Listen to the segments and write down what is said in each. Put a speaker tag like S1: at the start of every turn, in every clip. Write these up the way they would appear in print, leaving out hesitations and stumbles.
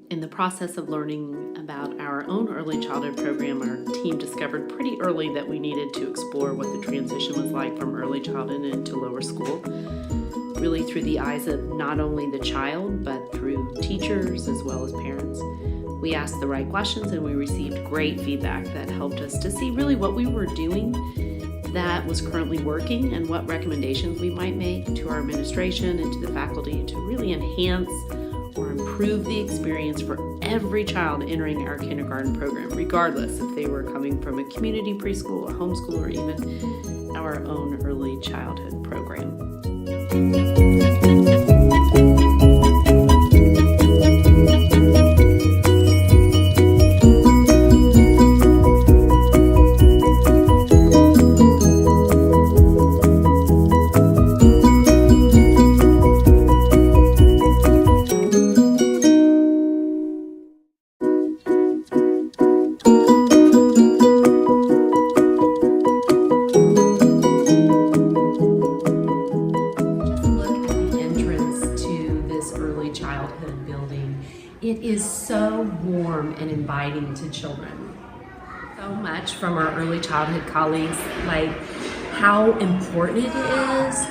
S1: In the process of learning about our own early childhood program, our team discovered pretty early that we needed to explore what the transition was like from early childhood into lower school, really through the eyes of not only the child, but through teachers as well as parents. We asked the right questions and we received great feedback that helped us to see really what we were doing that was currently working and what recommendations we might make to our administration and to the faculty to really enhance or improve the experience for every child entering our kindergarten program, regardless if they were coming from a community preschool, a homeschool, or even our own early childhood program. Childhood building. It is so warm and inviting to children. So much from our early childhood colleagues, like how important it is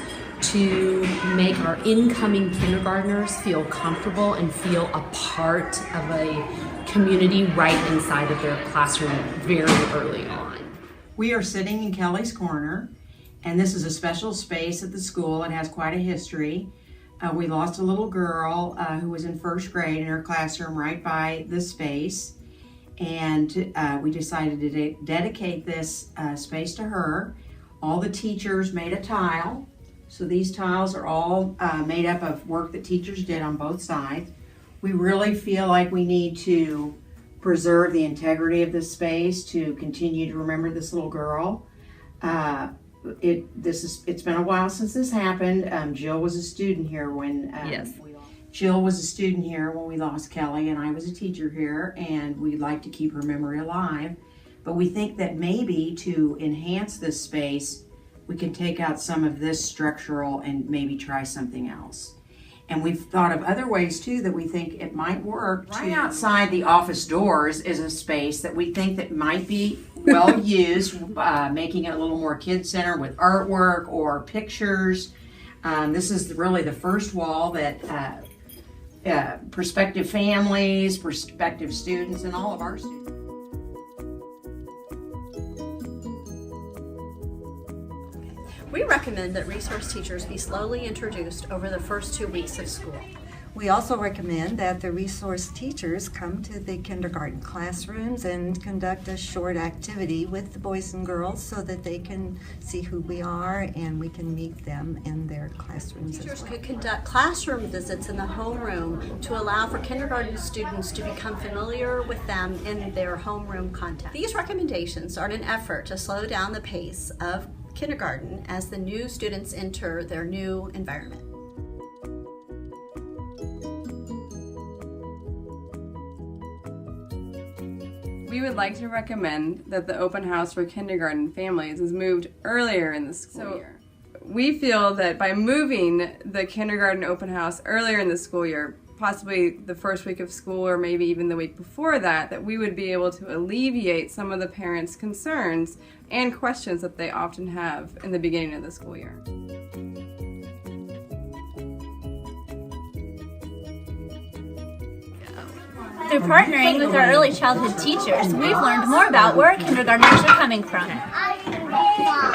S1: to make our incoming kindergartners feel comfortable and feel a part of a community right inside of their classroom very early on.
S2: We are sitting in Kelly's Corner, and this is a special space at the school. It has quite a history. We lost a little girl who was in first grade in her classroom right by this space, and we decided to dedicate this space to her. All the teachers made a tile, so these tiles are all made up of work that teachers did on both sides. We really feel like we need to preserve the integrity of this space to continue to remember this little girl. It's been a while since this happened. Jill was a student here when Jill was a student here when we lost Kelly, and I was a teacher here, and we'd like to keep her memory alive. But we think that maybe to enhance this space, we can take out some of this structural and maybe try something else. And we've thought of other ways too that we think it might work. Right outside the office doors is a space that we think that might be well used, making it a little more kid-centered with artwork or pictures. This is really the first wall that prospective families, prospective students, and all of our students.
S3: We recommend that resource teachers be slowly introduced over the first 2 weeks of school.
S4: We also recommend that the resource teachers come to the kindergarten classrooms and conduct a short activity with the boys and girls so that they can see who we are and we can meet them in their classrooms
S3: Teachers
S4: as well.
S3: could conduct classroom visits in the homeroom to allow for kindergarten students to become familiar with them in their homeroom context. These recommendations are an effort to slow down the pace of kindergarten as the new students enter their new environment.
S5: We would like to recommend that the open house for kindergarten families is moved earlier in the school year. We feel that by moving the kindergarten open house earlier in the school year, possibly the first week of school or maybe even the week before that we would be able to alleviate some of the parents' concerns and questions that they often have in the beginning of the school year.
S6: Through partnering with our early childhood teachers, we've learned more about where our kindergartners are coming from.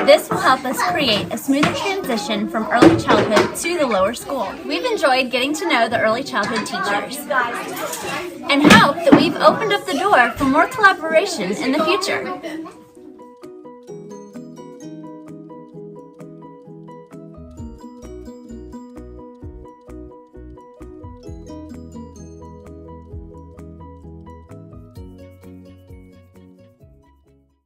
S6: This will help us create a smoother transition from early childhood to the lower school. We've enjoyed getting to know the early childhood teachers and hope that we've opened up the door for more collaboration in the future.